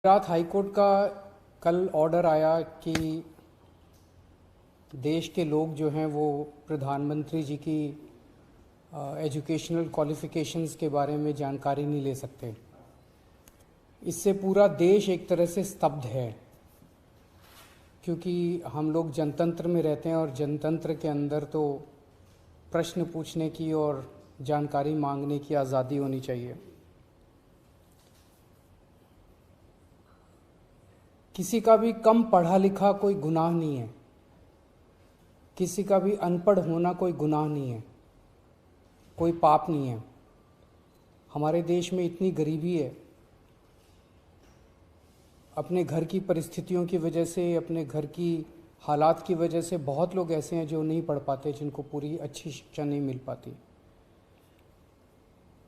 Gujarat high court का कल order आया कि देश के लोग जो हैं वो प्रधानमंत्री जी की एजुकेशनल क्वालिफ़िकेशंस के बारे में जानकारी नहीं ले सकते। इससे पूरा देश एक तरह से स्तब्ध है, क्योंकि हम लोग जनतंत्र में रहते हैं और जनतंत्र के अंदर तो प्रश्न पूछने की और जानकारी मांगने की आज़ादी होनी चाहिए। किसी का भी कम पढ़ा लिखा कोई गुनाह नहीं है, किसी का भी अनपढ़ होना कोई गुनाह नहीं है, कोई पाप नहीं है। हमारे देश में इतनी गरीबी है, अपने घर की परिस्थितियों की वजह से, अपने घर की हालात की वजह से बहुत लोग ऐसे हैं जो नहीं पढ़ पाते, जिनको पूरी अच्छी शिक्षा नहीं मिल पाती।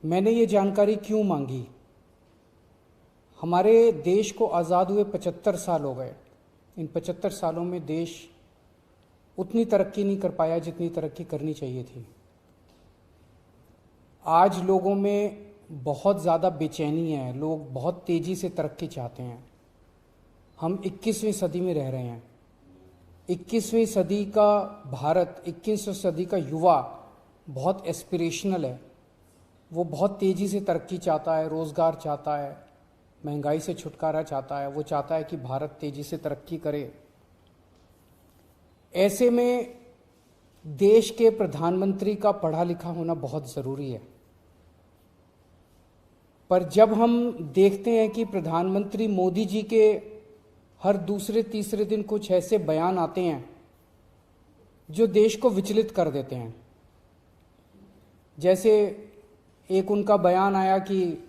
मैंने ये जानकारी क्यों मांगी? हमारे देश को आज़ाद हुए 75 साल हो गए। इन 75 सालों में देश उतनी तरक्की नहीं कर पाया जितनी तरक्की करनी चाहिए थी। आज लोगों में बहुत ज़्यादा बेचैनी है, लोग बहुत तेज़ी से तरक्की चाहते हैं। हम 21वीं सदी में रह रहे हैं। 21वीं सदी का भारत, 21वीं सदी का युवा बहुत एस्पिरेशनल है। वो बहुत तेज़ी से तरक्की चाहता है, रोज़गार चाहता है, महंगाई से छुटकारा चाहता है। वो चाहता है कि भारत तेज़ी से तरक्की करे। ऐसे में देश के प्रधानमंत्री का पढ़ा लिखा होना बहुत ज़रूरी है। पर जब हम देखते हैं कि प्रधानमंत्री मोदी जी के हर दूसरे तीसरे दिन कुछ ऐसे बयान आते हैं जो देश को विचलित कर देते हैं। जैसे एक उनका बयान आया कि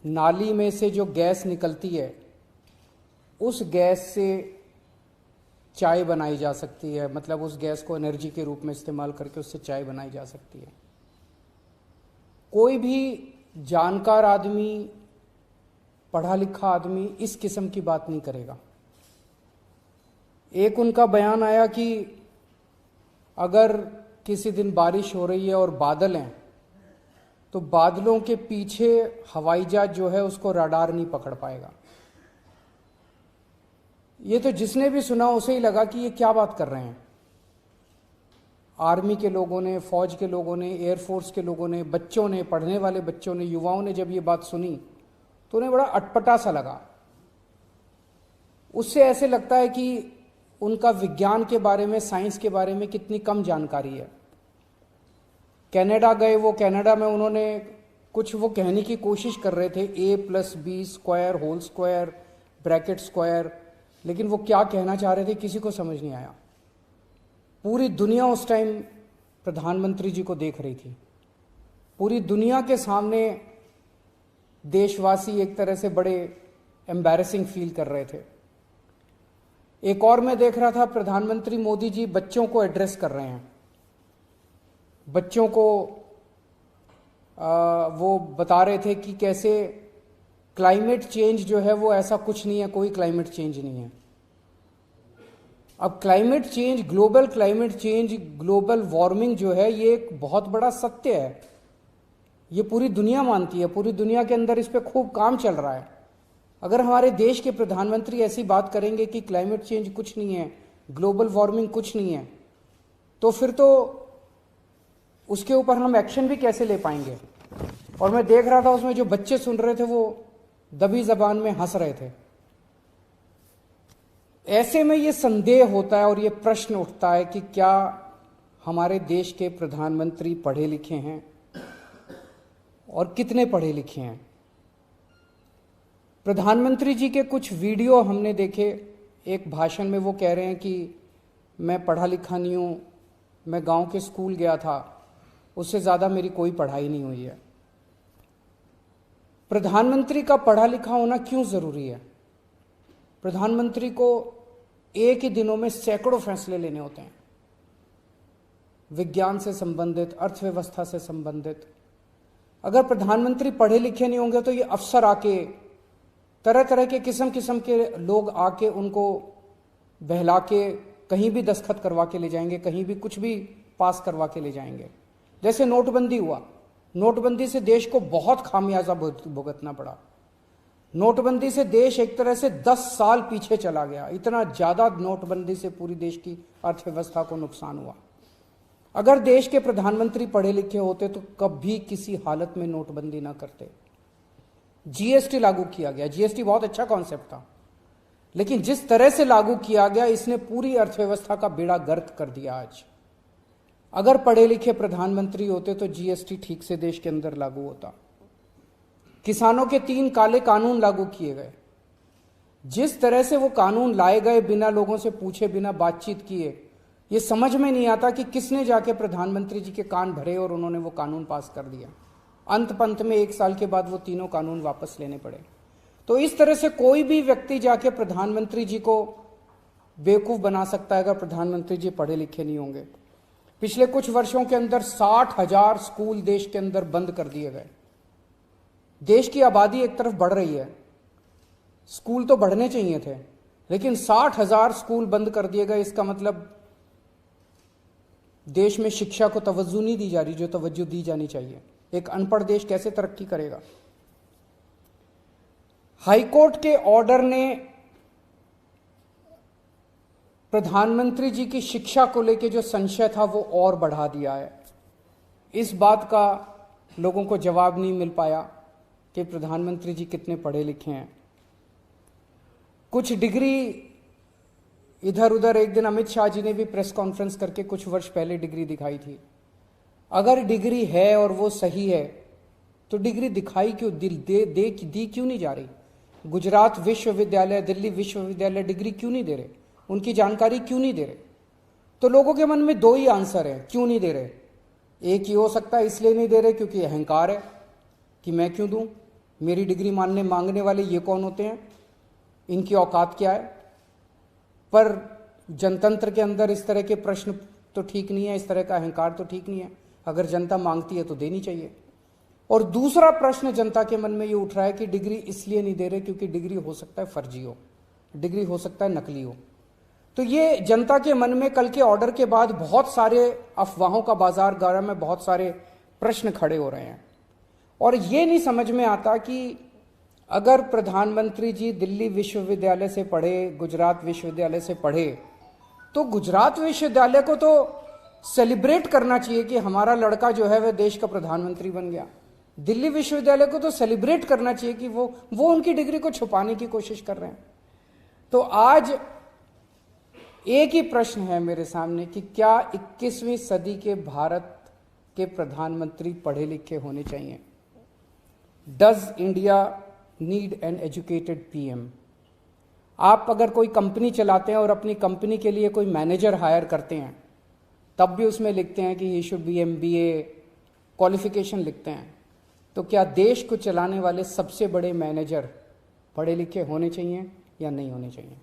नाली में से जो गैस निकलती है, उस गैस से चाय बनाई जा सकती है, मतलब उस गैस को एनर्जी के रूप में इस्तेमाल करके उससे चाय बनाई जा सकती है। कोई भी जानकार आदमी, पढ़ा लिखा आदमी इस किस्म की बात नहीं करेगा। एक उनका बयान आया कि अगर किसी दिन बारिश हो रही है और बादल हैं, तो बादलों के पीछे हवाई जहाज जो है उसको रडार नहीं पकड़ पाएगा। ये तो जिसने भी सुना उसे ही लगा कि ये क्या बात कर रहे हैं। आर्मी के लोगों ने, फौज के लोगों ने, एयरफोर्स के लोगों ने, बच्चों ने, पढ़ने वाले बच्चों ने, युवाओं ने जब ये बात सुनी तो उन्हें बड़ा अटपटा सा लगा। उससे ऐसे लगता है कि उनका विज्ञान के बारे में, साइंस के बारे में कितनी कम जानकारी है। कनाडा गए, वो कनाडा में उन्होंने कुछ वो कहने की कोशिश कर रहे थे, a+b² whole square bracket square, लेकिन वो क्या कहना चाह रहे थे किसी को समझ नहीं आया। पूरी दुनिया उस टाइम प्रधानमंत्री जी को देख रही थी। पूरी दुनिया के सामने देशवासी एक तरह से बड़े एम्बैरेसिंग फील कर रहे थे। एक और मैं देख रहा था, प्रधानमंत्री मोदी जी बच्चों को एड्रेस कर रहे हैं। बच्चों को वो बता रहे थे कि कैसे क्लाइमेट चेंज जो है वो ऐसा कुछ नहीं है, कोई क्लाइमेट चेंज नहीं है। अब climate change, global climate change, global warming जो है, ये एक बहुत बड़ा सत्य है। ये पूरी दुनिया मानती है, पूरी दुनिया के अंदर इस पे खूब काम चल रहा है। अगर हमारे देश के प्रधानमंत्री ऐसी बात करेंगे कि क्लाइमेट चेंज कुछ नहीं है, ग्लोबल वार्मिंग कुछ नहीं है, तो फिर तो उसके ऊपर हम एक्शन भी कैसे ले पाएंगे। और मैं देख रहा था उसमें जो बच्चे सुन रहे थे वो दबी जबान में हंस रहे थे। ऐसे में ये संदेह होता है और ये प्रश्न उठता है कि क्या हमारे देश के प्रधानमंत्री पढ़े लिखे हैं और कितने पढ़े लिखे हैं। प्रधानमंत्री जी के कुछ वीडियो हमने देखे। एक भाषण में वो कह रहे हैं कि मैं पढ़ा लिखा नहीं हूं, मैं गांव के स्कूल गया था, उससे ज़्यादा मेरी कोई पढ़ाई नहीं हुई है। प्रधानमंत्री का पढ़ा लिखा होना क्यों ज़रूरी है? प्रधानमंत्री को एक ही दिनों में सैकड़ों फैसले लेने होते हैं, विज्ञान से संबंधित, अर्थव्यवस्था से संबंधित। अगर प्रधानमंत्री पढ़े लिखे नहीं होंगे तो ये अफसर आके, तरह तरह के किस्म किस्म के लोग आके उनको बहला के कहीं भी दस्तखत करवा के ले जाएंगे, कहीं भी कुछ भी पास करवा के ले जाएंगे। जैसे नोटबंदी हुआ, नोटबंदी से देश को बहुत खामियाजा भुगतना पड़ा। नोटबंदी से देश एक तरह से 10 साल पीछे चला गया। इतना ज्यादा नोटबंदी से पूरी देश की अर्थव्यवस्था को नुकसान हुआ। अगर देश के प्रधानमंत्री पढ़े लिखे होते तो कभी किसी हालत में नोटबंदी ना करते। जीएसटी लागू किया गया। जीएसटी बहुत अच्छा कॉन्सेप्ट था, लेकिन जिस तरह से लागू किया गया इसने पूरी अर्थव्यवस्था का बेड़ा गर्क कर दिया। आज अगर पढ़े लिखे प्रधानमंत्री होते तो जीएसटी ठीक से देश के अंदर लागू होता। किसानों के 3 काले कानून लागू किए गए। जिस तरह से वो कानून लाए गए बिना लोगों से पूछे, बिना बातचीत किए, ये समझ में नहीं आता कि किसने जाके प्रधानमंत्री जी के कान भरे और उन्होंने वो कानून पास कर दिया। अंत पंत में 1 साल के बाद वो तीनों कानून वापस लेने पड़े। तो इस तरह से कोई भी व्यक्ति जाके प्रधानमंत्री जी को बेवकूफ बना सकता है अगर प्रधानमंत्री जी पढ़े लिखे नहीं होंगे। पिछले कुछ वर्षों के अंदर 60,000 स्कूल देश के अंदर बंद कर दिए गए। देश की आबादी एक तरफ बढ़ रही है, स्कूल तो बढ़ने चाहिए थे, लेकिन 60,000 स्कूल बंद कर दिए गए। इसका मतलब देश में शिक्षा को तवज्जो नहीं दी जा रही जो तवज्जो दी जानी चाहिए। एक अनपढ़ देश कैसे तरक्की करेगा। हाईकोर्ट के ऑर्डर ने प्रधानमंत्री जी की शिक्षा को लेकर जो संशय था वो और बढ़ा दिया है। इस बात का लोगों को जवाब नहीं मिल पाया कि प्रधानमंत्री जी कितने पढ़े लिखे हैं। कुछ डिग्री इधर उधर, एक दिन अमित शाह जी ने भी प्रेस कॉन्फ्रेंस करके कुछ वर्ष पहले डिग्री दिखाई थी। अगर डिग्री है और वो सही है तो डिग्री दिखाई क्यों, दी क्यों नहीं जा रही। गुजरात विश्वविद्यालय, दिल्ली विश्वविद्यालय डिग्री क्यों नहीं दे रहे, उनकी जानकारी क्यों नहीं दे रहे। तो लोगों के मन में 2 ही आंसर है क्यों नहीं दे रहे। एक ही हो सकता है इसलिए नहीं दे रहे क्योंकि अहंकार है कि मैं क्यों दूं, मेरी डिग्री मांगने वाले ये कौन होते हैं, इनकी औकात क्या है। पर जनतंत्र के अंदर इस तरह के प्रश्न तो ठीक नहीं है, इस तरह का अहंकार तो ठीक नहीं है। अगर जनता मांगती है तो देनी चाहिए। और दूसरा प्रश्न जनता के मन में ये उठ रहा है कि डिग्री इसलिए नहीं दे रहे क्योंकि डिग्री हो सकता है फर्जी हो, डिग्री हो सकता है नकली हो। तो ये जनता के मन में कल के ऑर्डर के बाद बहुत सारे अफवाहों का बाजार गर्म है, बहुत सारे प्रश्न खड़े हो रहे हैं। और ये नहीं समझ में आता कि अगर प्रधानमंत्री जी दिल्ली विश्वविद्यालय से पढ़े, गुजरात विश्वविद्यालय से पढ़े, तो गुजरात विश्वविद्यालय को तो सेलिब्रेट करना चाहिए कि हमारा लड़का जो है वह देश का प्रधानमंत्री बन गया। दिल्ली विश्वविद्यालय को तो सेलिब्रेट करना चाहिए कि वो उनकी डिग्री को छुपाने की कोशिश कर रहे हैं। तो आज एक ही प्रश्न है मेरे सामने कि क्या 21वीं सदी के भारत के प्रधानमंत्री पढ़े लिखे होने चाहिए। Does India need an educated PM. आप अगर कोई कंपनी चलाते हैं और अपनी कंपनी के लिए कोई मैनेजर हायर करते हैं तब भी उसमें लिखते हैं कि he should be MBA qualification लिखते हैं। तो क्या देश को चलाने वाले सबसे बड़े मैनेजर पढ़े लिखे होने चाहिए या नहीं होने चाहिए।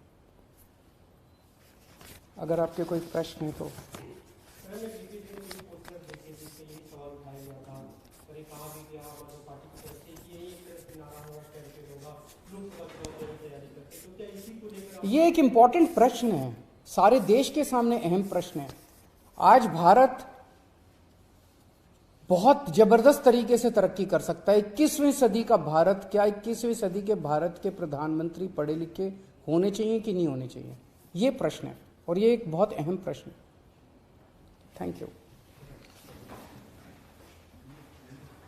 अगर आपके कोई प्रश्न है तो। ये एक इंपॉर्टेंट प्रश्न है, सारे देश के सामने अहम प्रश्न है। आज भारत बहुत जबरदस्त तरीके से तरक्की कर सकता है। 21वीं सदी का भारत, क्या 21वीं सदी के भारत के प्रधानमंत्री पढ़े लिखे होने चाहिए कि नहीं होने चाहिए, ये प्रश्न है और ये एक बहुत अहम प्रश्न है। Thank you.